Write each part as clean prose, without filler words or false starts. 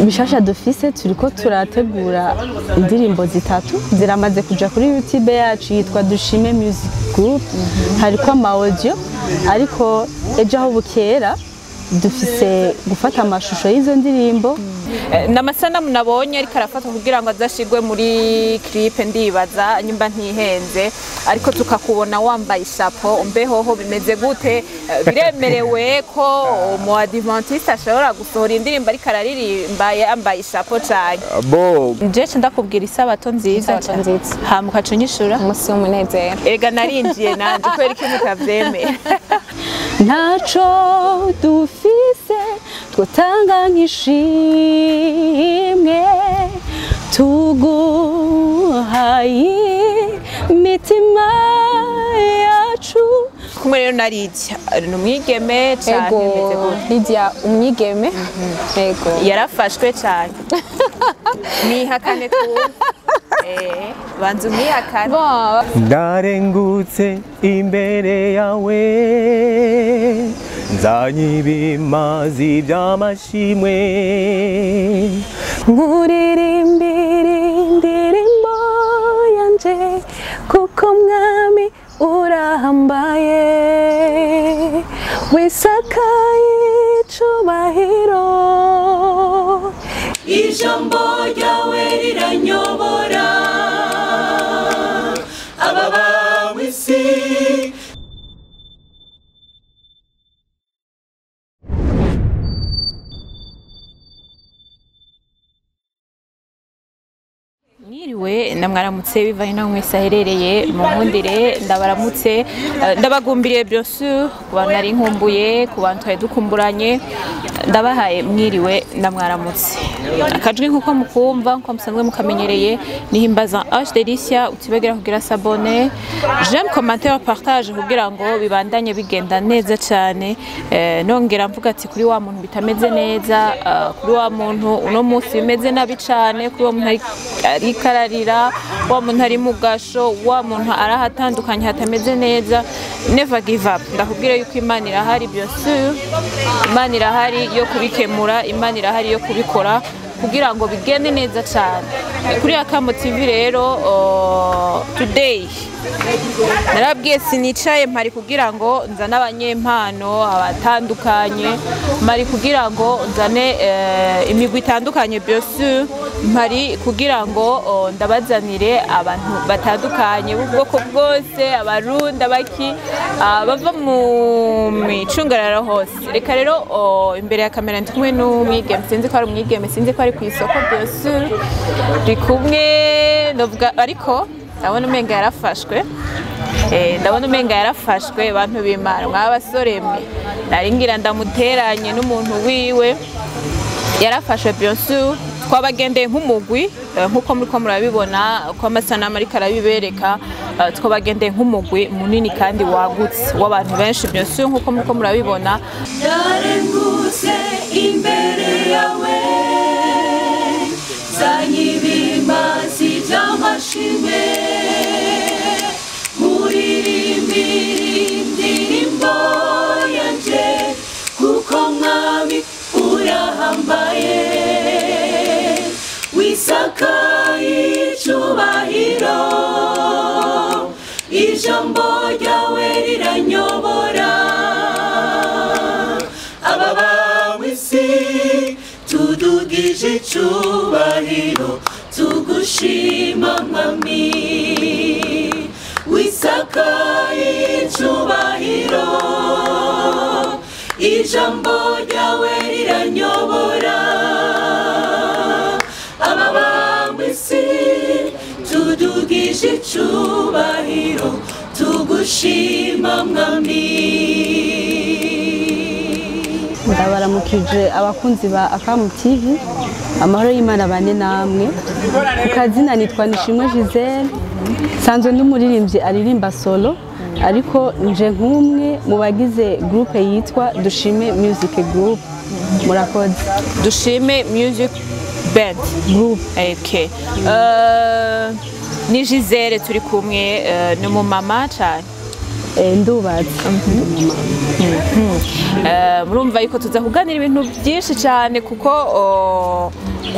Bishasha dufise turiko turategura indirimbo zitatu ziramaze kuja kuri YouTube yacu yitwa Dushime Music Group. Hariko ama audio ariko ejo aho bukera dufise gufata amashusho y'izo ndirimbo. Namasanamu nabonye ariko arafatwa kugira ngo azashigwe muri clip ndibaza nyimba ntihenze, ariko tukakubona wambaye isapo mbehoho bimeze gute? Biremerewe ko mu Adventiste ashobora gusohora indirimbo ariko araririmba yambaye isapo cyane? Bo Jeje ndakubwira isabato nziza hamuka cunyishura umunsi w'umunezero. Ega narinjiye nanje kwera iki mutavyemera. Ntaco dufise twotanga nk'ishimwe tuguhaye imitima yacu. Kumwe rero narijya numwigeme cyane bimeze gute? Lydia umwigeme yego Yarafashwe cyane. Nihakane twumva. Banza umwihakane. ndarengutse imbere yawe nzanye ibimazi by'amashimwe Nkuririmbira indirimbo yanje kuko mwami urahambaye wisakaye icubahiro. Ijambo ryawe riranyobora ababa mw'isi. Mwiriwe namwaramutse bivanye naho mwese aherereye mu nkundire ndabaramutse ndabagumbiriye bien sûr ku bantu nari nkumbuye ku bantu twari dukumburanye ndabahaye mwiriwe namwaramutse akajwi nkuko mukumva nko musanzwe mukamenyereye nihimbaza H Delicia utibagera kugira s'abonner j'aime commenter partage kugira ngo bibandanye bigenda neza cyane nongera mvuga ati kuri wa muntu bitameze neza kuri wa muntu uno munsi bimeze nabi cyane kuri wa muntu ari kararira wa muntu ari mu gasho wa muntu arahatandukanye hatameze neza never give up ndakubwira yuko Imana irahari bien sûr Imana irahari yo kubikemura Imana irahari yo kubikora kugira ngo bigende neza cyane kuri Akamo TV rero today narabwiye sinicaye mpari kugira ngo nzane abanyempano abatandukanye mpari kugira ngo nzane imigwi itandukanye bien sûr mpari kugira ngo ndabazanire abantu batandukanye ubwoko bwose abarundi abaki bava mu micungararo hose. Reka rero imbere ya kamera ndi kumwe n'umwigeme sinzi ko ari umwigeme sinzi ko ari ku isoko bien sûr ndi kumwe ndavuga ariko ndabona umenga yarafashwe ndabona umenga yarafashwe abantu b'Imana mw'abasore mwe naringira ndamuteranye n'umuntu wiwe yarafashwe bien sûr twabagendeye nk'umugwi nkuko muriko murabibona ko amasanamu ariko arabibereka twabagendeye nk'umugwi munini kandi wagutse w'abantu benshi bien sûr nkuko muriko murabibona. Ndarengutse imbere yawe nzanye ibimazi by'amashimwe nkuririmbira indirimbo yanje kuko mwami urahambaye wisakaye icubahiro. Ijambo ryawe riranyobora ababa mw'isi tudugije icubahiro tugushima mwami wisakaye icubahiro. Ijambo ryawe riranyobora ababa mw'isi tudugije icubahiro tugushima mwami. Ndabaramukije abakunzi ba Akamo TV amahoro y'Imana bane namwe. Ku kazina nitwa Nishimwe Giselle sanzwe n'umuririmbyi aririmba solo ariko nje nk'umwe mu bagize groupe yitwa Dushime Music Group. Murakoze. Dushime Music Band Group. Okay. Ni Giselle turi kumwe ni mu mama cyane ndubatse. Murumva yuko tuza kuganira ibintu byinshi cyane kuko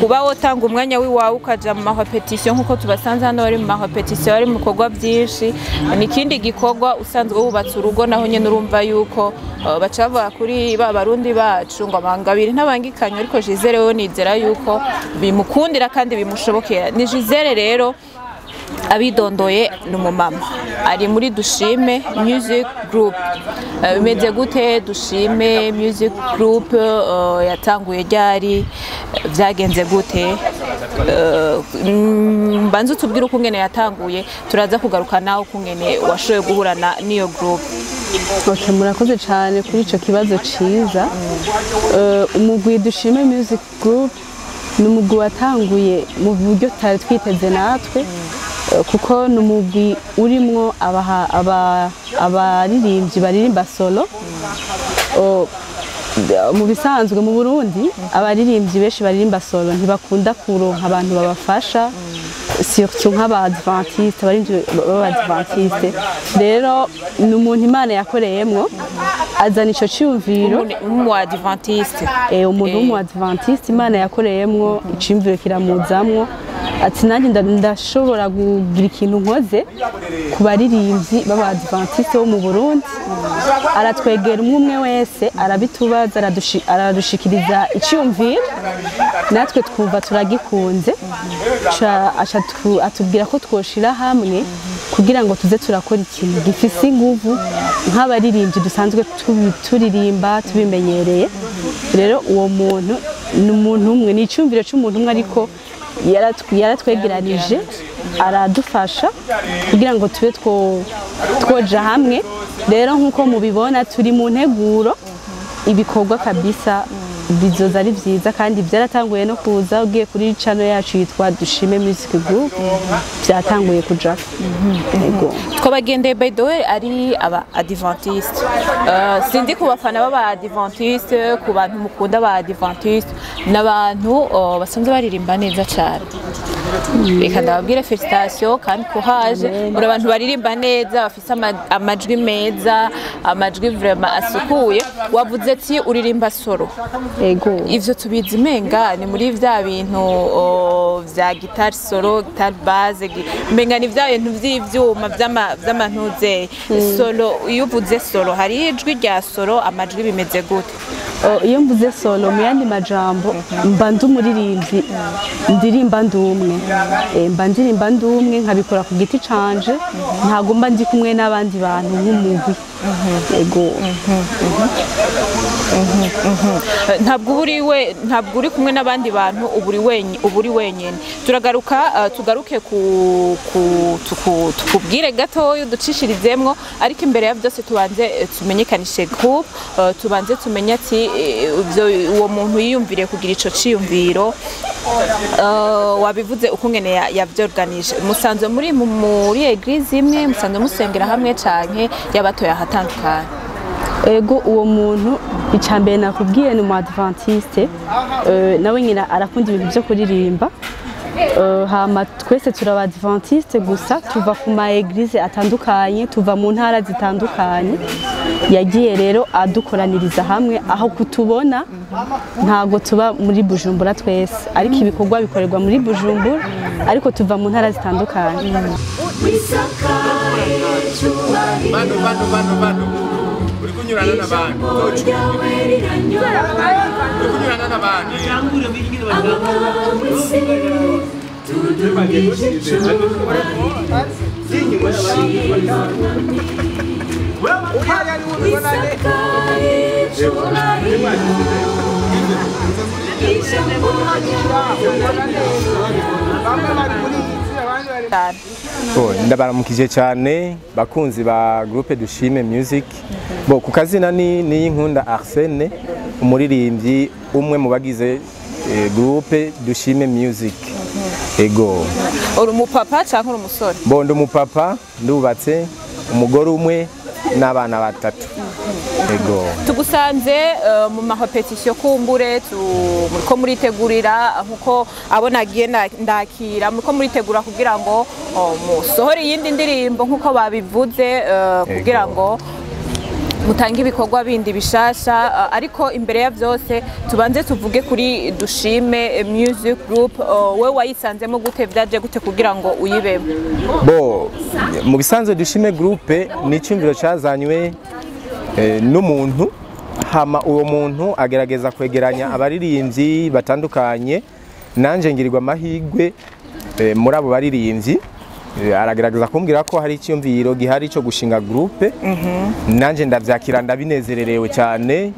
kuba wotanga umwanya w'iwawe ukaja mu mahopetition nkuko tubasanze hano bari mu mahopetition bari mu bikorwa byinshi n'ikindi gikorwa usanzwe wubatse urugo naho nyene urumva yuko bacavuga kuri ba barundi bacu ngo amangabiri ntabangikanye ariko Gisele we nizera yuko bimukundira kandi bimushobokera. Ni Gisele rero abidondoye n'umumama ari muri Dushime Music Group. Bimeze gute Dushime Music Group yatanguye ryari byagenze gute? Mbanze tubwire uko ngene yatanguye turaza kugaruka nawe uko ngene washoye guhurana n'iyo group. Okay, murakoze cyane kuri ico kibazo ciza. Umugwi Dushime Music Group n'umugwi watanguye mu buryo tutari twiteze natwe kuko n'umugwi urimwo abaririmbyi baririmba solo. Mu bisanzwe mu Burundi abaririmbyi benshi baririmba solo ntibakunda kuronka abantu babafasha surtout nk'abadventiste abaririmbyi b'abadventiste. Rero n'umuntu Imana yakoreyemwo azana ico cyumviro Umwadventiste umuntu w'umwadventiste Imana yakoreyemwo icimviro kiramuzamwo ati nanjye ndashobora kugira ikintu nkoze ku baririmbyi b'abadventiste bo mu Burundi. Aratwegera umwe wese arabitubaza aradushikiriza icyumviro natwe twumva turagikunze atubwira ko twoshira hamwe kugira ngo tuze turakora ikintu gifise inguvu nk'abaririmbyi dusanzwe turirimba tubimenyereye. Rero uwo muntu n'umuntu umwe ni icyumviro cy'umuntu umwe ariko yaratwegeranije aradufasha kugira ngo tube twoja hamwe. Rero nkuko mubibona turi mu nteguro ibikorwa kabisa bizoza ari vyiza kandi byaratanguye no kuza ugiye kuri channel yacu yitwa Dushime Music Group byatanguye kuja. Twabagendeye by the way ari aba Adventiste. Sindi ku bafana baba Adventiste ku bantu mukunda ba Adventiste n'abantu basanzwe baririmba neza cyane. Reka ndababwire felicitation kandi kuhaje muri abantu baririmba neza bafise amajwi meza amajwi vraiment asukuye. Wavuze ati uririmba solo. Ivyo tubizi menga ni muri vya bintu vya guitar solo guitar base menga ni vya bintu vy'ivyuma vy'amantuze solo. Iyo uvuze solo hari ijwi rya solo amajwi bimeze gute? Iyo mvuze solo mu yandi majambo mba ndumuririmbyi ndirimba ndumwe mba ndirimba ndumwe nkabikora ku giti canje ntago mba ndi kumwe n'abandi bantu nk'umugwi. Ntabwo uri kumwe n'abandi bantu uburi wenyene. Tugaruke tukubwire gato ducishirizemwo ariko imbere ya byose tubanze tumenyekanishe group tubanze tumenye ati uwo muntu yiyumvire kugira ico ciyumviro. Wabivuze uko ngene yavyorganije musanzwe muri eglise imwe musanzwe musengera hamwe canke yabatoya ahatandukanye? Uwo muntu icambere nakubwiye ni mu Adventiste nawe nyina arakunda ibintu byo kuririmba. Hama twese turaba Adventiste gusa tuva ku ma eglise atandukanye tuva mu ntara zitandukanye. Yagiye rero adukoraniriza hamwe aho kutubona ntago tuba muri Bujumbura twese ariko ibikorwa bikorerwa muri Bujumbura ariko tuva mu ntara zitandukanye. Uri kunyurana n'abantu ndabaramukije cyane bakunzi ba groupe Dushime Music. Ku kazina ni Nkunda Arsene umuririmbyi umwe mu bagize groupe Dushime Music. Uri umupapa cyangwa uri umusore? Ndi umupapa ndubatse umugore umwe n'abana batatu. Ego. Tugusanze mu mahopetisiyo kumbure muriko muritegurira nkuko abona agiye ndakira muriko muritegura kugira ngo musohore iyindi ndirimbo nkuko babivuze kugira ngo mutange ibikorwa bindi bishasha ariko imbere ya vyose tubanze tuvuge kuri Dushime Music Group we wayisanzemo gute vyaje gute kugira ngo uyibemo bo mu bisanzwe Dushime Group ni icyumviro cyazanywe n'umuntu hama uwo muntu agerageza kwegeranya abaririmbyi batandukanye nanje ngirirwa amahigwe muri abo baririmbyi aragerageza kumbwira ko hari icyumviro gihari cyo gushinga groupe nanje ndavyakira ndabinezererewe cyane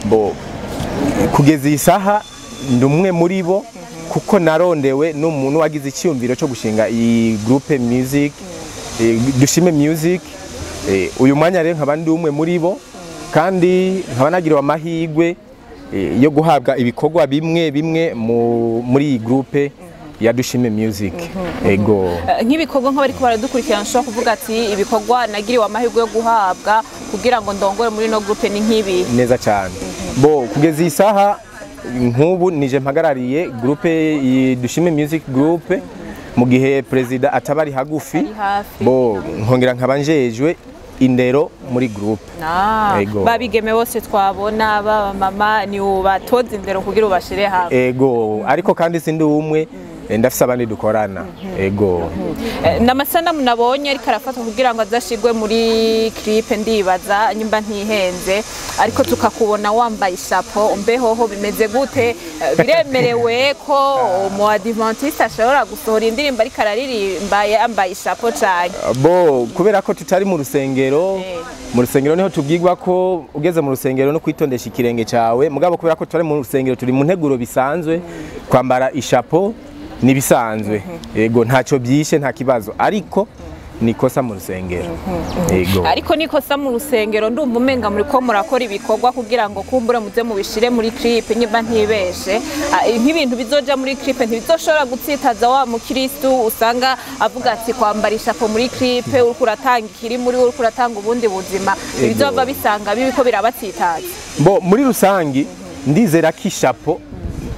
bo kugeza isaha ndumwe muri bo kuko narondewe n'umuntu wagize icyumviro cyo gushinga iyi groupe music Dushime Music uyu mwanya rero nkaba ndi umwe muri bo kandi nkaba nagiriwe amahigwe yo guhabwa ibikorwa bimwe muri iyi groupe ya Dushime Music. Ego. Nk'ibikorwa nk'abari ko baradukurikirana nshobora kuvuga ati ibikorwa nagiriwe amahirwe yo guhabwa kugira ngo ndongore muri no groupe ni nk'ibi. Neza cyane. Bo kugeza isaha nk'ubu nije mpagarariye groupe Dushime Music Group mu gihe president atabari hagufi. Bo nkongera nkabanjejwe indero muri groupe. Babigeme bose twabona baba mama ni ubatoza indero kugira ubashire hamwe. Ego ariko kandi sindi umwe ndafise abandi dukorana. Ego. Namasanamu nabonye ariko arafatwa kugira ngo azashigwe muri clip ndibaza nyimba ntihenze ariko tukakubona wambaye isapo mbehoho bimeze gute biremerewe ko mu Adventiste ashobora gusohora indirimbo ariko araririmba yambaye isapo cyane bo kubera ko tutari mu rusengero niho tubwirwa ko ugeze mu rusengero no kwitondesha ikirenge cyawe mugabo kubera ko tutari mu rusengero turi mu nteguro bisanzwe kwambara ishapo nibisanzwe yego ntacyo byishe nta kibazo ariko nikosa mu rusengero yego ariko nikosa mu rusengero ndumva umenga muri ko murakora ibikorwa kugira ngo kumbure muze mubishire muri clip nyimba ntibeshe nk'ibintu bizoja muri clip ntibizoshobora gutsitaza wa mukristo usanga avuga ati kwambara ishapo muri clip uriko uratanga ikiri muri uriko uratanga ubundi buzima bizova bisanga bibiko birabatsitaza bo muri rusangi ndizera ko ishapo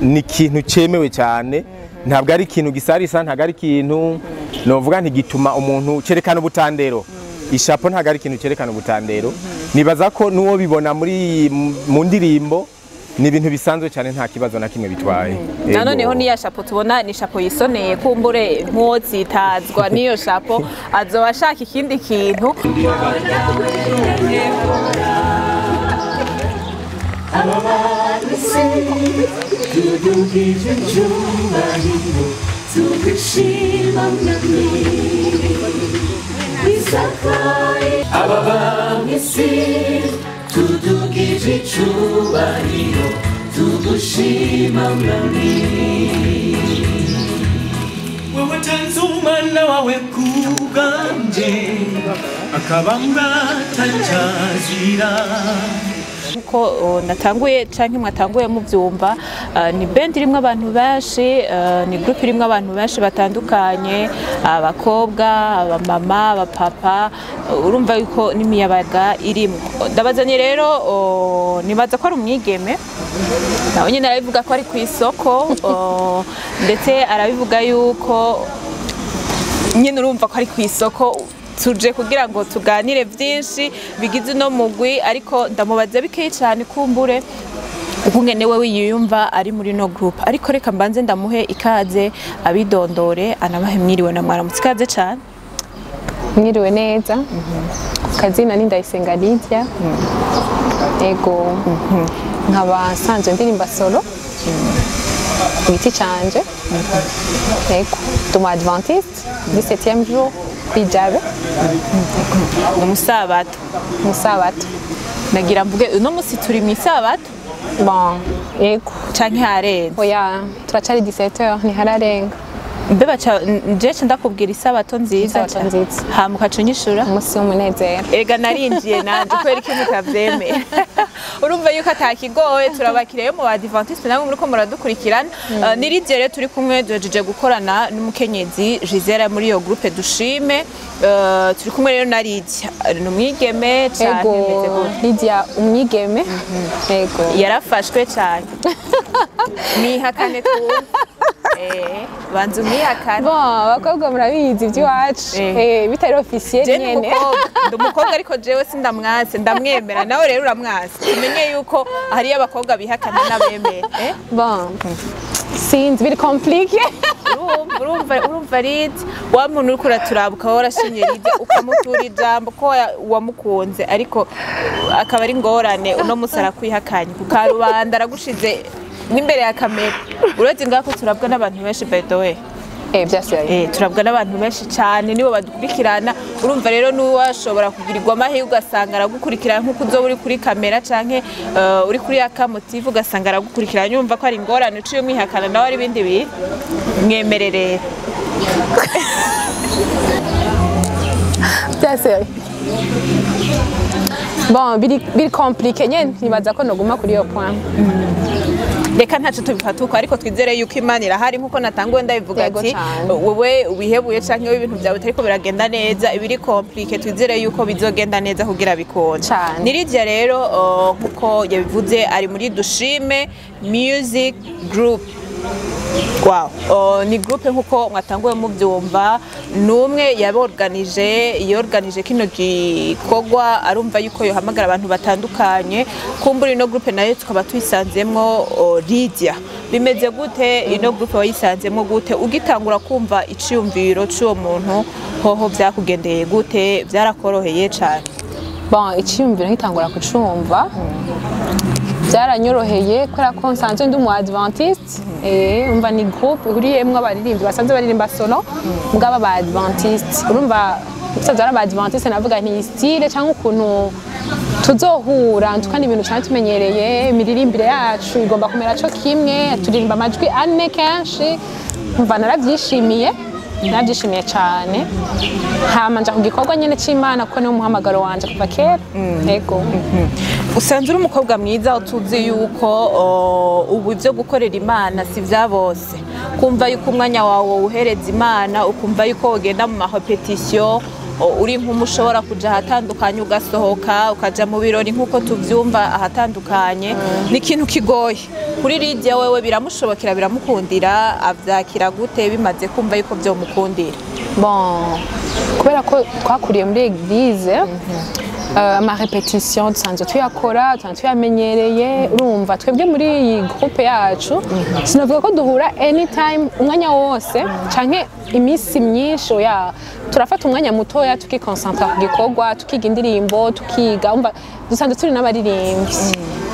ni ikintu cyemewe cyane ntabwo ari ikintu gisarisa ntabwo ari ikintu novuga ntigituma umuntu cerekana ubutandero ishapo ntabwo ari ikintu cerekana ubutandero nibaza ko nuwo bibona mu ndirimbo ni ibintu bisanzwe cyane nta kibazo na kimwe bitwaye nanoneho niya shapo tubona ni shapo yisoneye kumbure nkotsitazwa niyo shapo azoba ashaka ikindi kintu tudugije icyubahiro tugushima mwami wewe tanze umwana wawe ku bwanjye akaba mwatancyazira ko natanguye canke mwatanguye muvyumva ni band irimwe abantu benshi ni group irimwe abantu benshi batandukanye abakobwa abamama abapapa urumva yuko n'imiyabaga irimo ndabazanye rero nibaza ko ari umwigeme nawe nyine arabivuga ko ari ku isoko ndetse arabivuga yuko nyine urumva ko ari ku isoko tuje kugira ngo tuganire byinshi bigize no mugwi ariko ndamubaza bikeyi cyane kumbure ukungene wewe yiyumva ari muri no group ariko reka mbanze ndamuhe ikaze abidondore anabahe mwiriwe na mwaramutse ikaze cyane mwiriwe neza kazina ni Ndayisenga Lydia ego nkaba sanzwe ndirimba solo witi canje ego tumu Adventiste 17e jour Ijabe umusabato nagira mvuge uno musi turi mu isabato bon ego canke harenze oya turacari 17h ni hararenga mbe baca nje ndakubwira isabato nziza hama ukacunyishura umunsi w'umunezero ega narinjiye nanje kubera iki mutavyemeye urumva yuko atakigoye turabakiriye mu Adventiste namwe muriko muradukurikirana nirigiye rero turi kumwe duhejeje gukorana n'umukenyezi Giselle muri iyo groupe dushime turi kumwe rero na Lydia n'umwigeme cyane meze gute Lydia umwigeme yego yarafashwe cyane nihakane twumva banza umwihakane bon abakobwa murabizi iby'iwacu bitari officiel nyene ndi umukobwa ariko jewe sindamwase ndamwemera nawe rero uramwase tumenye yuko hari abakobwa bihakana n'abemera bon sinzi biri compliqué urumva Lydia wa muntu uriko uraturaba ukaba warashinye Lydia ukamutura ijambo ko wamukunze ariko akaba ari ngorane uno musi arakwihakanye ku karubanda aragushize n'imbere ya kamera uretse ngako turabwa n'abantu benshi by the way turabwa n'abantu benshi cyane nibo badukurikirana urumva rero n'uwashobora kugirirwa amahirwe ugasanga aragukurikirana nk'uko uzoba uri kuri kamera canke uri kuri akamotive ugasanga aragukurikirana yumva ko ari ingorane uciye umwihakana nawe ari ibindi bintu mwemerere bon biri compliqué nyene nibaza ko noguma kuri iyo point reka ntacu tubifatuko ariko twizere yuko Imana irahari nkuko natanguye ndabivuga ati wewe wihebuye canke ibintu byawe tariko biragenda neza ibiri compliqué twizere yuko bizogenda neza kugira bikonje Lydia rero nkuko yabivuze ari muri dushime music group wow ni groupe nkuko mwatanguye muvyumva numwe yorganije kino gikogwa arumva yuko yohamagara abantu batandukanye kumbura ino groupe nayo tukaba tuyisanzemwo Lydia bimeze gute ino groupe wayisanzemwo gute ugitangura kumva iciyumviro c'uwo muntu hoho vyakugendeye gute vyarakoroheye cane bon iciyumviro nkitangura kucumva byaranyoroheye kubera ko nsanzwe ndi umu Adventiste umva ni groupe ihuriyemwo abaririmbyi basanzwe baririmba solo mugaba ba Adventiste urumva usanzwe ari aba Adventiste navuga nti style cyangwa ukuntu tuzohura tukandi ibintu cyane tumenyereye imiririmbire yacu igomba kumera cyo kimwe turirimba amajwi ane kenshi umva narabyishimiye cyane hama nja kugikorwa nyene c'Imana kuko niwo muhamagaro wanje kuva kera yego usanze uri umukobwa mwiza utuzi yuko ubu ivyo gukorera Imana si vya bose kumva yuko umwanya wawe uhereza Imana ukumva yuko ugenda mu mahopetition uri nk'umushobora kuja ahatandukanye ugasohoka ukaja mu birori nkuko tuvyumva ahatandukanye ni ikintu kigoye kuri Lydia wewe biramushobokera biramukundira avyakira gute bimaze kumva yuko byo mukundira bon kubera ko twakuriye muri église ama repetition dusanzwe tuyakora tuyamenyereye urumva twebwe muri iyi groupe yacu sinavuga ko duhura anytime umwanya wose canke imisi myinshi turafata umwanya mutoya tukikoncentra ku gikorwa tukiga indirimbo tukiga umva dusanzwe turi n'abaririmbyi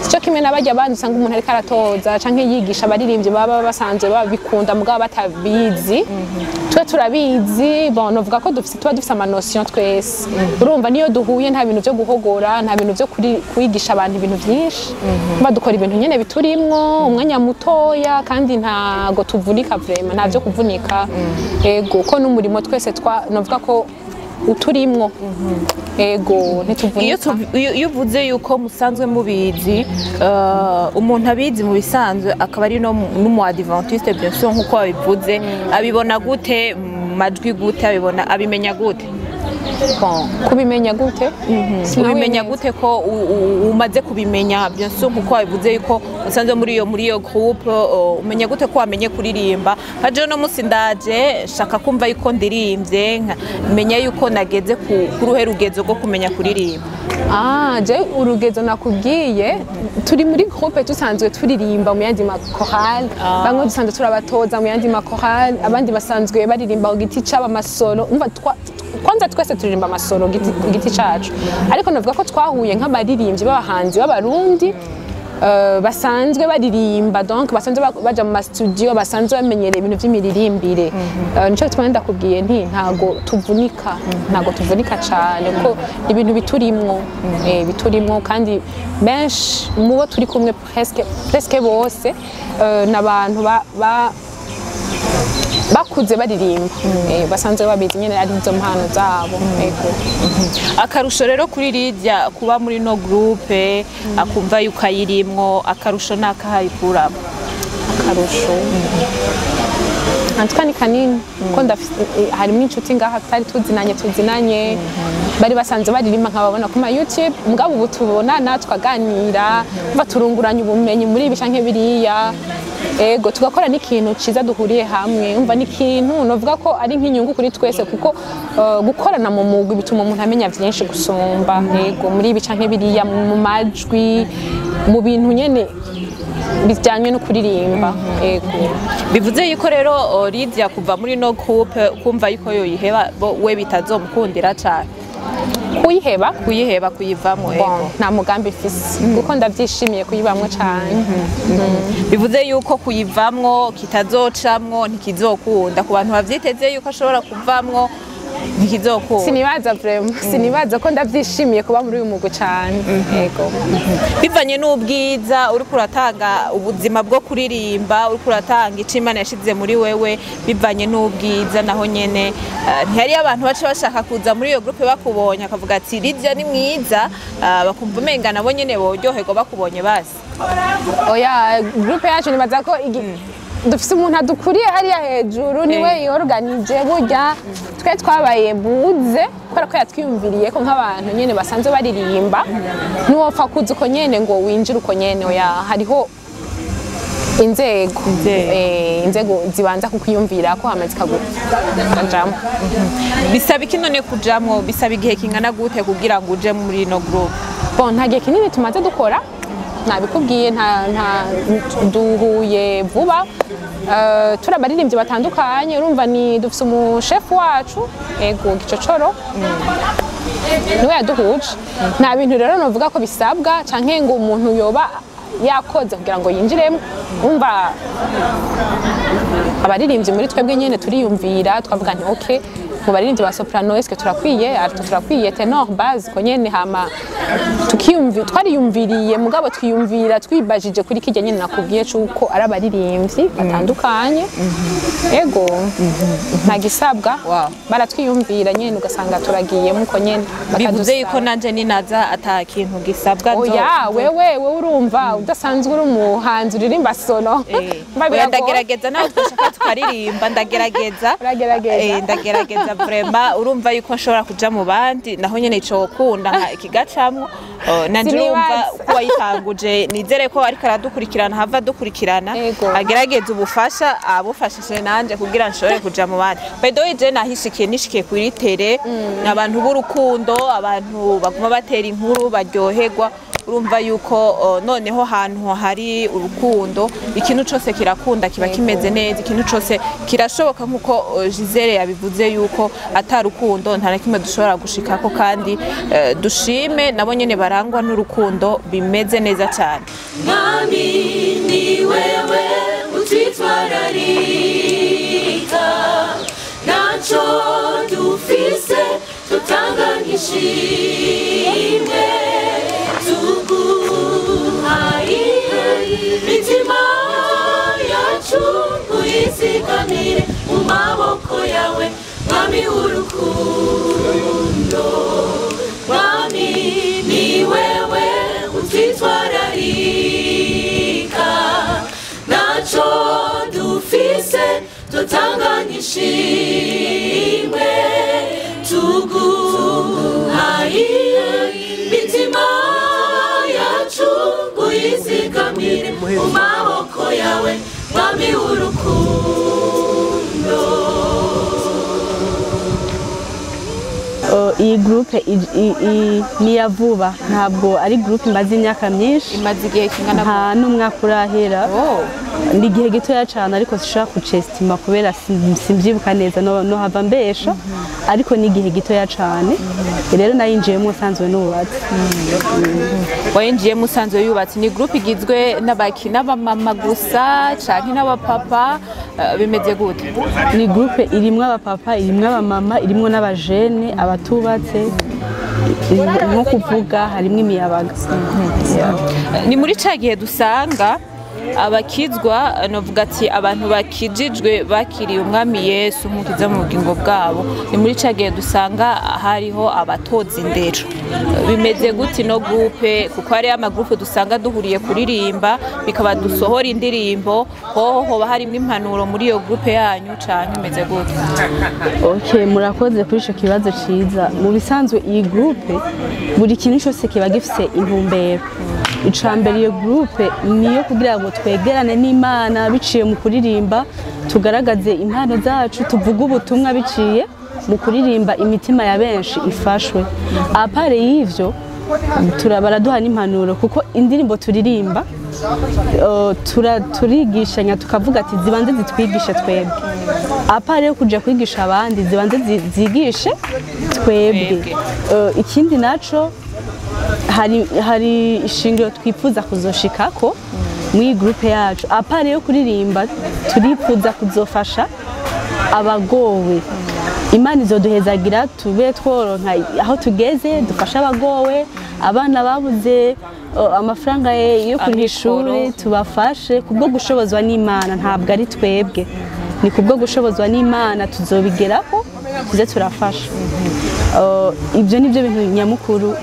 sico kimwe n'abajya abandi usanga umuntu ariko aratoza canke yigisha abaririmbyi baba basanzwe babikunda mugabo batabizi twe turabizi bon novuga ko tuba dufise amanotion twese urumva niyo duhuye nta bintu byo guhogora nta bintu byo kwigisha abantu ibintu byinshi dukora ibintu nyene biturimwo umwanya mutoya kandi ntago tuvunika vraiment nta byo kuvunika ego ko n'umurimo twese novuga ko uturimwo ego ntituvunika iyo uvuze yuko musanzwe mubizi umuntu abizi mu bisanzwe akaba ari no mu Adventiste bien sûr nkuko wabivuze abibona gute majwi gute abimenya gute kubimenya gute ubimenya gute ko umaze kubimenya bien sûr nkuko wabivuze yuko usanzwe muri iyo groupe umenya gute ko wamenye kuririmba haje no musi ndaje shaka kumva yuko ndirimbye menya yuko nageze ku ruhe rugezo rwo kumenya kuririmba je urugezo nakubwiye turi muri groupe tusanzwe turirimba mu yandi makorali bamwe dusanzwe turabatoza mu yandi makorali abandi basanzwe baririmba ku giti c'aba masolo kwanza twese turirimba amasolo ku giti cacu ariko navuga ko twahuye nk'abaririmbyi b'abahanzi b'abarundi basanzwe baririmba donc basanzwe baja mu studio basanzwe bamenyereye ibintu by'imiririmbire nico bituma ndakubwiye nti ntago tuvunika cyane ko ibintu biturimwo kandi benshi mubo turi kumwe presque bose n'abantu bakuze baririmba basanzwe babizi nyene ari izo mpano zabo ego akarusho rero kuri Lydia kuba muri no groupe akumva yuko ayirimwo akarusho nakahayikuramo akarusho Antuka ni kanini ko harimo inshuti ngaha tutari tuzinanye bari basanze baririmba nkababona ku ma YouTube mugabo ubu tubona natwe aganira baturunguranya ubumenyi muri ibi canke biriya ego tugakora n'ikintu ciza duhuriye hamwe umva n'ikintu novuga ko ari nk'inyungu kuri twese kuko gukorana mu mugwi bituma umuntu amenya vyinshi gusumba ego muri ibi canke biriya mu majwi mu bintu nyene bijyanye no kuririmba ego bivuze yuko rero Lydia kuva muri no groupe kumva yuko yoyiheba we bitazomukundira cyane kuyiheba kuyivamo ego nta mugambi ifise kuko ndavyishimiye kuyibamwo cyane bivuze yuko kuyivamwo kitazocamwo ntikizokunda ku bantu bavyiteze yuko ashobora kuvamwo ntikizokunda sinibaza vraiment sinibaza ko ndavyishimiye kuba muri uyu mugwi cyane ego bivanye n'ubwiza uri kuratanga ubuzima bwo kuririmba uri kuratanga icimana yashize muri wewe bivanye n'ubwiza naho nyene ntihari abantu bace bashaka kuza muri iyo groupe bakubonye akavuga ati Lydia ni mwiza bakumva umenga nabo nyene boryoherwa bakubonye basi oya groupe yacu nibaza ko dufise umuntu adukuriye hariya hejuru niwe yorganije burya twe twabaye buze kubera ko yatwiyumviriye ko nk'abantu nyene basanzwe baririmba nuwopfa kuza uko nyene ngo winjire uko nyene oya hariho inzego zibanza kukwiyumvira ko hamaze kujamwo bisaba iki none kujamwo bisaba igihe kingana gute kugira ngo uje muri no group bon nta gihe kinini tumaze dukora nabikubwiye nta duhuye vuba turabaririmbyi batandukanye urumva ni dufise umushefu wacu ego Gicocoro niwe yaduhuje nta bintu rero novuga ko bisabwa canke ngo umuntu yoba yakoze kugira ngo yinjiremo umva abaririmbyi muri twebwe nyene turiyumvira twavuga nti okay mu baririmbyi ba soprano eske turakwiye tenor base ko nyene hama twariyumviriye mugabo twiyumvira twibajije kuri kijya nyene nakubwiye cuko ari abaririmbyi batandukanye ego nta gisabwa baratwiyumvira nyene ugasanga turagiyemo ko nyene bivuze yuko nanje ninaza ata kintu gisabwa oya wewe urumva udasanzwe uri umuhanzi uririmba solo ndagerageza nawe twashaka tukaririmba ndagerageza vraiment urumva yuko nshobora kuja mu bandi naho nyene ico kunda nka ikigacamwo nanje urumva ko wayitanguje nizere ko ariko aradukurikirana hava dukurikirana agerageza ubufasha abufashije nanje kugira nshobore kuja mu bandi by the way je nishikiye kuri tere abantu b'urukundo abantu baguma batera inkuru baryoherwa urumva yuko noneho hantu hari urukundo ikintu cyose kirakunda kiba kimeze neza ikintu cyose kirashoboka nkuko Gisele yabivuze yuko atarukundo nta nakimwe dushobora gushikako kandi dushime nabo nyene barangwa n'urukundo bimeze neza cyane Mami ni wewe utitwararika nacho dufise tutanganyishimwe mitima yacu uyizigamire mu maboko yawe mwami w'urukundo mwami ni wewe utitwararika naco dufise tutanganyishimwe tuguhaye mitima yacu uyizigamire mu maboko yawe mwami w'urukundo iyi groupe ni ya vuba ntabwo ari groupe imaze imyaka myinshi imaze igihe kingana nta n'umwaka urahera ni igihe gitoya cyane ariko sishobora kucestima kubera simvyibuka neza no hava mbesha ariko ni igihe gitoya cyane rero nayinjiyemo usanzwe nubatse wayinjiyemo usanzwe yubatse ni groupe igizwe n'abamama gusa canke n'abapapa bimeze gute ni groupe irimwo abapapa irimwo abamama irimwo n'abajene abatubatse nko kuvuga harimwo imiyabaga ni muri ca gihe dusanga abakizwa novuga ati abantu bakijijwe bakiriye umwami Yesu nk'ukiza mu bugingo bwabo ni muri ca gihe dusanga hariho abatoza indero bimeze gute no groupe kuko hari amagroupe dusanga duhuriye kuririmba bikaba dusohora indirimbo hoho harimo impanuro muri iyo groupe yanyu canke imeze gute? Okay, murakoze kuri ico kibazo ciza. Mu bisanzwe iyi groupe buri kintu cyose kiba gifise intumbero. Icambere iyo groupe niyo kugira ngo twegerane n'Imana biciye mu kuririmba, tugaragaze impano zacu, tuvuga ubutumwa biciye mu kuririmba imitima ya benshi ifashwe. Apare y'ivyo baraduha n'impanuro kuko indirimbo turirimba turigishanya tukavuga ati zibanze zitwigishe twebwe. Apare yo kuja kwigisha abandi zibanze zigishe twebwe. Ikindi naco hari ishingiro twifuza kuzoshikako muri groupe yacu. Apare yo kuririmba turifuza kuzofasha abagowe. Imana izoduhezagira tube tworonka aho tugeze dufasha abagowe, abana babuze amafaranga yo kuri ishuri tubafashe kubwo gushobozwa n'Imana, ntabwo ari twebwe, ni kubwo gushobozwa n'Imana tuzobigeraho tuze turafasha. Ibyo nibyo bintu nyamukuru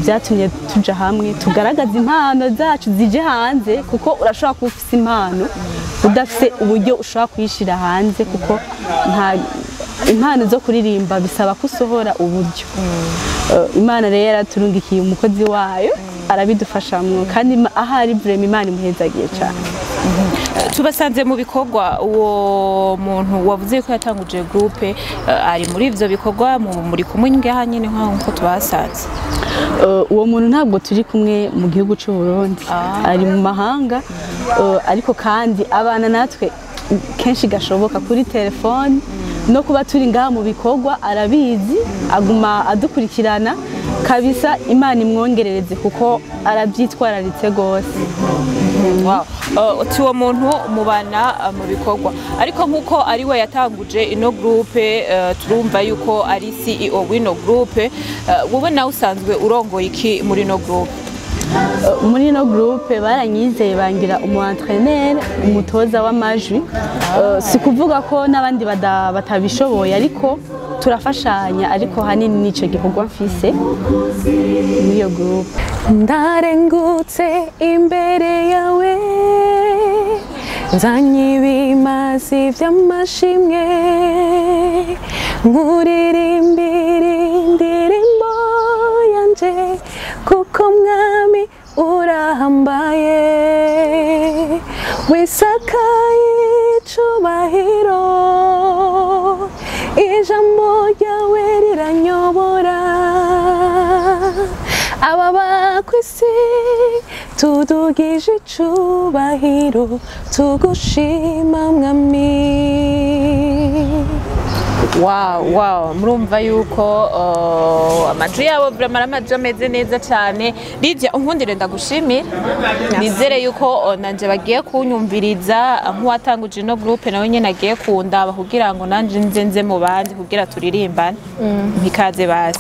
byatumye tuja hamwe tugaragaza impano zacu zije hanze, kuko urashobora kuba ufise impano udafise uburyo ushobora kuyishira hanze, kuko nta impano zo kuririmba bisaba kusohora uburyo. Imana rero yaraturungikiye umukozi wayo arabidufashamwo, kandi ahari vraiment Imana imuhezagiye cyane. Tubasanze mu bikorwa uwo muntu wavuze ko yatanguje groupe ari muri ivyo bikorwa muri kumwe ngaha nyene nko tubasanze? Uwo muntu ntabwo turi kumwe mu gihugu cy'u Burundi, ari mu mahanga, ariko kandi abana natwe kenshi gashoboka kuri telefone, no kuba turi ngaha mu bikorwa arabizi, aguma adukurikirana kabisa. Imana imwongerereze kuko arabyitwararitse gose. Uti uwo muntu mubana mu bikorwa, ariko nkuko ari we yatanguje ino groupe, turumva yuko ari CEO w'ino groupe. Wowe nawe usanzwe urongoye iki muri ino groupe? Muri ino groupe baranyizeye bangira umu-entraîneur, umutoza w'amajwi. Si kuvuga ko n'abandi batabishoboye, ariko turafashanya, ariko hanini nico gikorwa mfise muri iyo groupe. Ndarengutse imbere yawe nzanye ibimazi vy'amashimwe, nkuririmbira indirimbo yanje kuko mwami urahambaye, wisakaye icubahiro, ijambo ryawe riranyobora. Ababa kw'isi tudugije icubahiro, tugushima mwami. Wow, murumva yuko amajwi yabo vraiment amajwi ameze neza cyane. Lydia, unkundire ndagushimira, nizere yuko nanje bagiye kunyumviriza nk'uwatanguje ino groupe, nawe nyene agiye kundaba kugira ngo nanje nze mu bandi kugira turirimbane. Mpikaze basi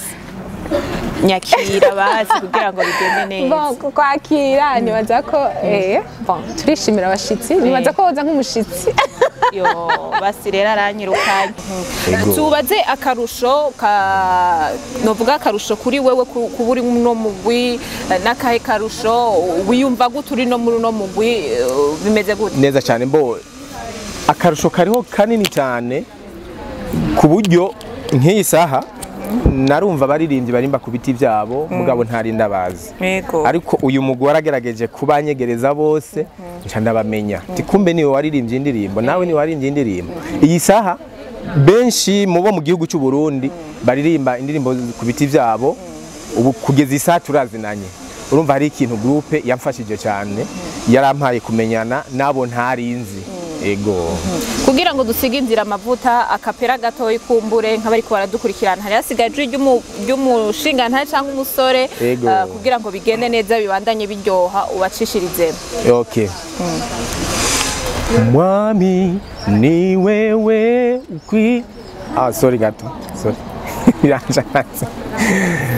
nyakira basi kugira ngo bigende neza. Kwakira nibaza ko turishimira abashitsi, nibaza ko woza nk'umushitsi. Yo basi rero aranyirukanye. Tubaze akarusho novuga akarusho kuri wewe kuburi no mugwi, nakahe karusho wiyumva gute uri no muri no mugwi, bimeze gute? Neza cyane, mbo akarusho kariho kanini cyane ku buryo nk'iyi saha narumva baririmbye barimba ku biti byabo, mugabo ntarinda bazi. Ariko uyu mugwi waragerageje kubanyegereza bose, nca ndabamenya ati kumbe niwe waririmbye indirimbo, nawe niwe waririmbye indirimbo. Iyi saha benshi mubo mu gihugu cy'u Burundi baririmba indirimbo ku biti byabo, ubu kugeza isaha turazinanye. Urumva hari ikintu groupe yamfashije cyane, yarampaye kumenyana nabo ntarinzi. Ego kugira ngo dusige inzira amavuta akapera gatoyi kumbure nk'abari ko baradukurikirana, hari hasigaje ry'umushinga nta cyangwa umusore, kugira ngo bigende neza bibandanye biryoha ubacishirize. Okay. Mwami ni wewe ukwi sorry gato, sorry.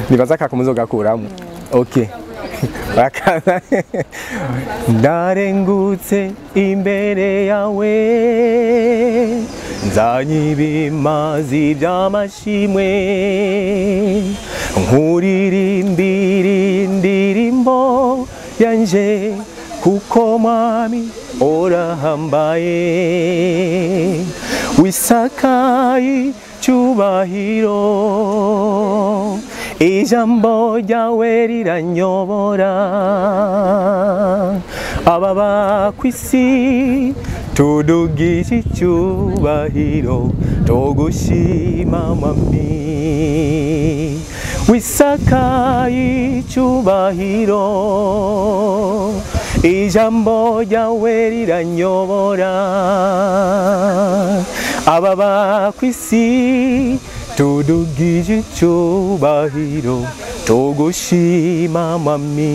Nibaza kakamuzo gakuramo. Okay. ndarengutse imbere yawe nzanye ibimazi by'amashimwe nkuririmbira indirimbo yanje kuko mwami urahambaye wisakaye cyubahiro ijambo ryawe riranyobora ababa kw'isi tudugije icyubahiro tugushima mwami wisakaye icyubahiro ijambo ryawe riranyobora ababa kw'isi tudugije icyubahiro tugushima mwami.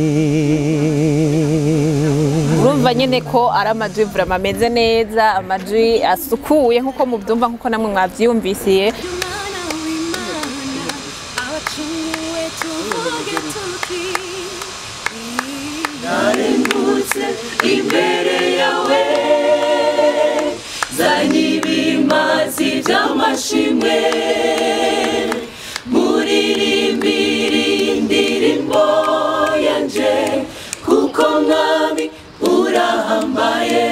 Urumva nyene ko ari amajwi vraiment ameze neza, amajwi asukuye nkuko mubyumva nkuko namwe mwavyumvisiye. Narengutse imbere yawe zanye ibimazi by'amashimwe muririmbira indirimbo yanje kuko mwami urahambaye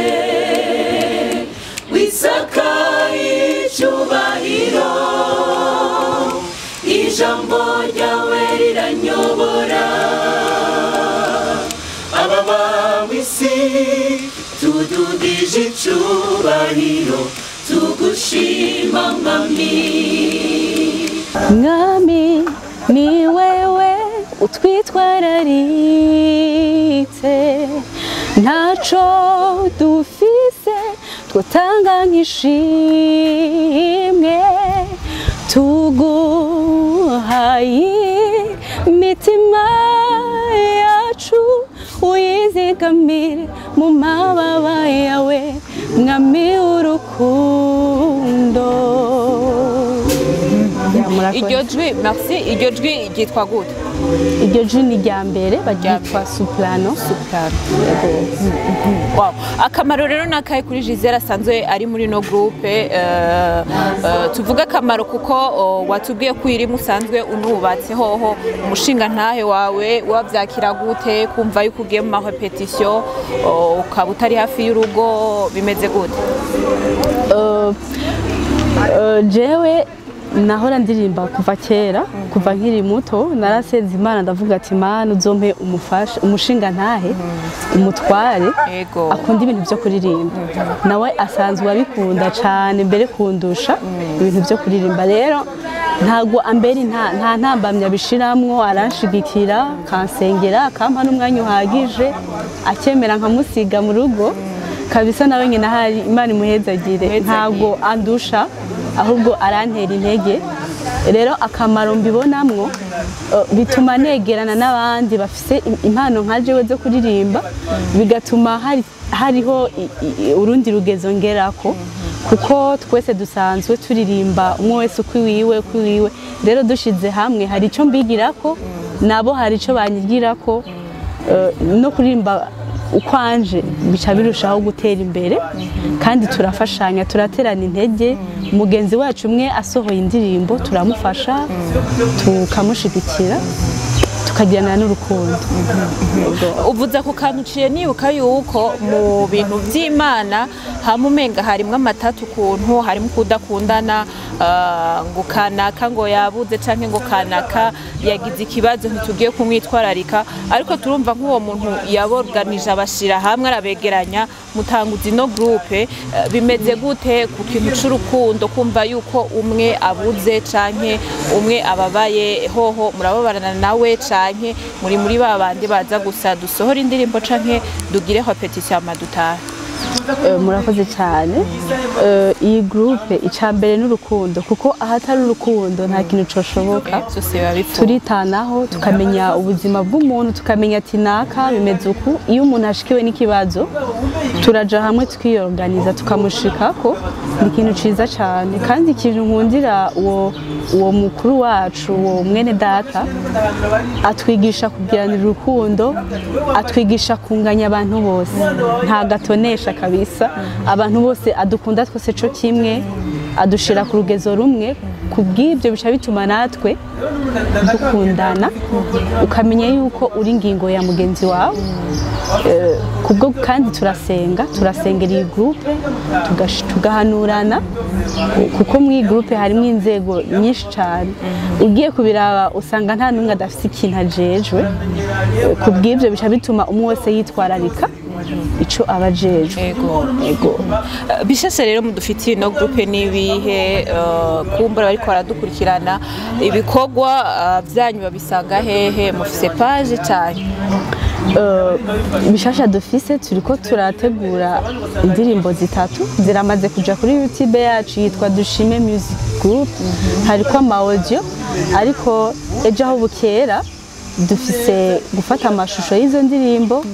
wisakaye icyubahiro ijambo ryawe riranyobora ababa mw'isi tudugije icyubahiro tugushima mwami. Mwami ni wewe utwitwararitse ntaco dufise twotanga nk'ishimwe tuguhaye imitima yacu uyizigamire mu mababa yawe mwami w'urukundo. Iryo jwi merci, iryo jwi ryitwa gute? Iryo jwi ni rya mbere baryitwa soprano. Wow. Akamaro rero nakaye kuri Giselle asanzwe ari muri no groupe tuvuga akamaro kuko watubwiye ko iri musanzwe unubatse hoho umushinga ntahe wawe wavyakira gute kumva yuko ugiye mu repetition ukaba utari hafi y'urugo bimeze gute? Jewe nahora ndirimba kuva kera kuva nkiri muto narasenze Imana ndavuga ati Mana uzompe umufasha umushinga ntahe umutware akunda ibintu byo kuririmba nawe asanzwe abikunda cyane mbere kundusha ibintu byo kuririmba rero ntago amberi nta ntambamya bishiramwo aranshigikira kansengera akampa n'umwanya uhagije akemera nkamusiga mu rugo kabisa nawe nyine hari Imana imuhezagire ntago andusha ahubwo arantera intege rero akamaro mbibonamwo bituma negerana n'abandi bafise impano nka jewe zo kuririmba bigatuma hariho urundi rugezo ngerako kuko twese dusanzwe turirimba umwe wese ukwiwiwe rero dushize hamwe hari ico mbigirako nabo hari ico banyigirako no kuririmba ukwanje bica birushaho gutera imbere kandi turafashanya turaterana intege mugenzi wacu umwe asohoye indirimbo turamufasha tukamushigikira tukagirana n'urukundo. Uvuze ko kantu ciye nibuka yuko mu bintu by'Imana hamumenga harimo amatatu ukuntu harimo kudakundana ngo kanaka ngo yabuze canke ngo kanaka yagize ikibazo ntitugiye kumwitwararika ariko turumva nk'uwo muntu yaborganije abashira hamwe arabegeranya mutanguzi no groupe bimeze gute ku kintu c'urukundo kumva yuko umwe abuze canke umwe ababaye hoho murababarana nawe canke muri babandi baza gusa dusohora indirimbo canke dugire repetition amadutaha? murakoze cyane. Iyi groupe icambere n'urukundo kuko ahatari urukundo nta kintu coshoboka. Turitanaho tukamenya ubuzima bw'umuntu tukamenya ati naka bimeze uku iyo umuntu ashikiwe n'ikibazo turaja hamwe tukiyorganiza tukamushikako ni ikintu ciza cyane kandi ikintu nkundira uwo mukuru wacu uwo mwene data atwigisha kugiranira urukundo atwigisha kunganya abantu bose nta gatonesha kabisa abantu bose adukunda twese co kimwe adushira ku rugezo rumwe kubw'ibyo bisha bituma natwe dukundana ukamenya yuko uri ingingo ya mugenzi wawe kubwo kandi turasengera iyi groupe tugahanurana kuko mu iyi groupe harimo inzego nyinshi cyane ugiye kubiraba usanga nta numwe adafite ikintu ajejwe kubw'ibyo bisha bituma umwe wese yitwararika ico abajejwe ego bishase rero mudufitiye no groupe nibihe kumbura bariko baradukurikirana ibikorwa byanyu babisanga hehe mufise page cyane bishasha dufise turiko turategura indirimbo zitatu ziramaze kuja kuri YouTube yacu yitwa Dushime Music Group hariko ama audio ariko ejo aho bukera dufise gufata amashusho y'izo ndirimbo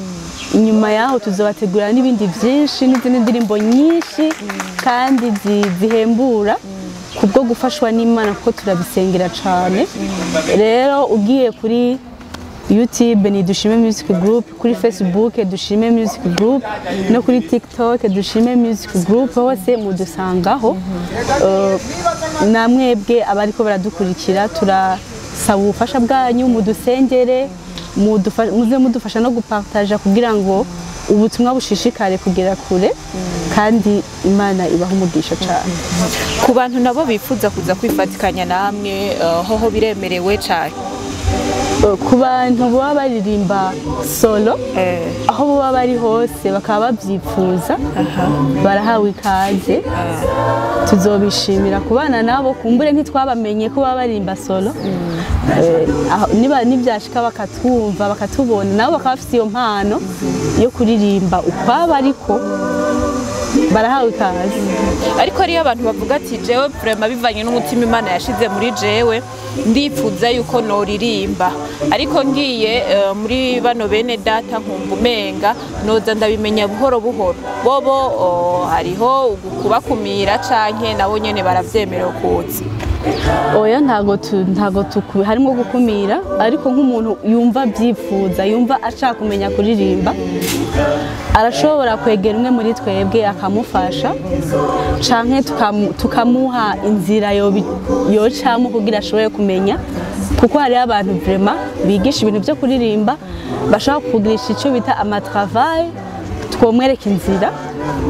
inyuma yaho tuzobategura n'ibindi byinshi n'izindi ndirimbo nyinshi kandi zihembura kubwo gufashwa n'Imana kuko turabisengera cyane rero ugiye kuri YouTube ni Dushime Music Group kuri Facebook Dushime Music Group no kuri TikTok Dushime Music Group hose mudusangaho namwebwe abariko baradukurikira turasaba ubufasha bwanyu mudusengere muze mudufasha no gupartaja kugira ngo ubutumwa bushishikare kugera kure kandi Imana ibaho umugisha cyane ku bantu nabo bifuza kuza kwifatikanya namwe hoho biremerewe cyane ku bantu baba baririmba solo aho baba bari hose bakaba babyifuza barahawe ikaze tuzobishimira kubana nabo kumbure ntitwabamenye ko baba baririmba solo niba nibyashika bakatwumva bakatubona nabo bakaba bafite iyo mpano yo kuririmba ukwaba ariko barahawe ikaze ariko ariyo abantu bavuga ati jewe vraiment bivanye n'umutima Imana yashize muri jewe ndifuza yuko noririmba ariko ngiye muri bano bene data nkumva umenga noza ndabimenya buhoro buhoro bobo hariho kubakumira canke nabo nyene baravyemerewe kuza oya ntago harimo gukumira ariko nk'umuntu yumva byifuza yumva ashaka kumenya kuririmba arashobora kwegera umwe muri twebwe akamufasha canke tukamuha inzira yocamo kugira ashobore kumenya kuko hari abantu vraiment bigisha ibintu byo kuririmba bashaka kugirisha icyo bita amatravail twomwereka inzira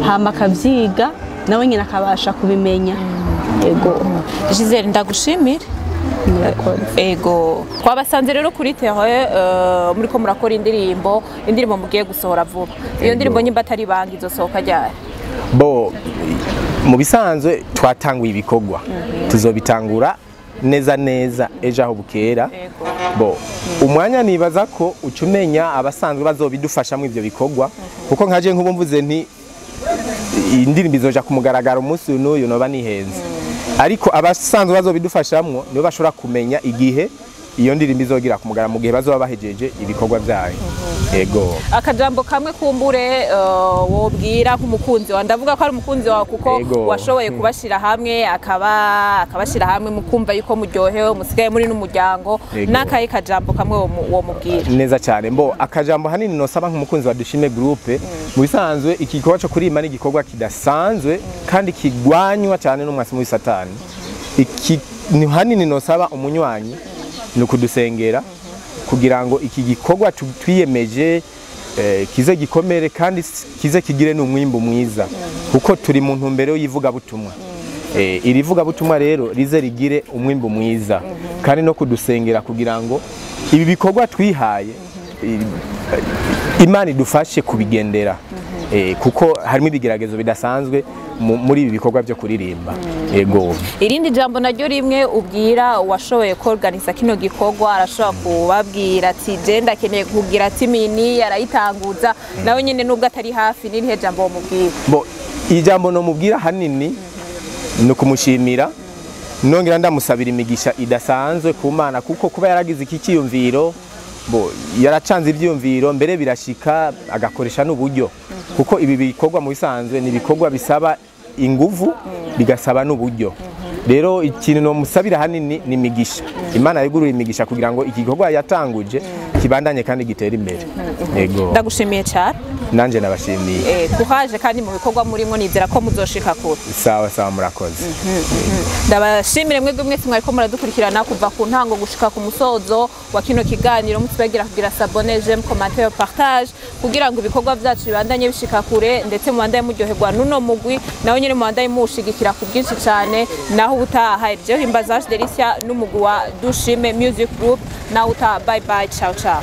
hama akavyiga nawe nyine akabasha kubimenya ego Giselle ndagushimira ego twabasanze rero kuri terre muri ko murakora indirimbo mugiye gusohora vuba iyo ndirimbo nyimba atari banga izosohoka ryari bo mu bisanzwe twatanguye ibikorwa tuzobitangura neza ejo aho bukera bo umwanya nibaza ko ucumenya abasanzwe bazobidufashamo ivyo bikorwa kuko nkaje nk'ubu mvuze nti indirimbo izoja kumugaragara umunsi n'uyu noba nihenze ariko abasanzwe bazobidufashamwo nibo bashobora kumenya igihe iyo ndirimbo izogira kumugara mu gihe bazoba bahejeje ibikorwa byayo ego akajambo kamwe kumbure wobwira nk'umukunzi wa ndavuga ko ari umukunzi wawe kuko washoboye kubashira hamwe akabashira hamwe mukumva yuko muryohewe musigaye muri n'umuryango nakaye kajambo kamwe wo mubwira neza cyane mbo akajambo hanini nosaba nk'umukunzi wa Dushime Groupe mu bisanzwe iki gikorwa cyo kurima ni igikorwa kidasanzwe kandi kigwanywa cyane n'umwasi mu Satani iki ni hanini nosaba umunywanyi no kudusengera kugira ngo iki gikorwa twiyemeje kize gikomere kandi kize kigire n'umwimbo mwiza kuko turi mu ntumbero yivuga butumwa iri vuga butumwa rero rize rigire umwimbo mwiza kandi no kudusengera kugira ngo ibi bikorwa twihaye Imana idufashe kubigendera kuko harimo ibigeragezo bidasanzwe muri ibi bikorwa byo kuririmba yego. Irindi jambo naryo rimwe ubwira washoboye organiza kino gikorwa arashobora kubabwira ati je ndakeneye kugira ati mini yarayitanguza nawe nyene nubwo atari hafi n'irihe jambo mubwira? Bo ijambo no mubwira hanini no kumushimira nongera ndamusabira imigisha idasanzwe ku Mana kuko kuba yaragize iki cyiyumviro bo yaracanze ibyumviro mbere birashika agakoresha n'uburyo kuko ibi bikorwa mu bisanzwe ni bikorwa bisaba inguvu bigasaba n'uburyo. Rero ikintu no musabira hanini ni imigisha, Imana yigurura imigisha kugira ngo iki gikorwa yatanguje kibandanye kandi gitera imbere. Yego ndagushimiye cyane. Nanje nabashimiye kuhaje kandi mu bikorwa murimo nizera ko muzoshika kure. Sawa sawa murakoze. Ndabashimire mwebwe mwese mwariko muradukurikirana kuva ku ntango gushika ku musozo wa kino kiganiro mutibagira kugira s'abonner, j'aime, commenter, partage kugira ngo ibikorwa byacu bibandanye bishika kure ndetse mubandanye muryoherwa nuno mugwi nawe nyine mubandanye mushigikira ku bwinshi cyane. Naho ubutaha iryo himbazaje Delicia n'umugwi wa Dushime Music Group naho utaha. Bye bye, ciao ciao.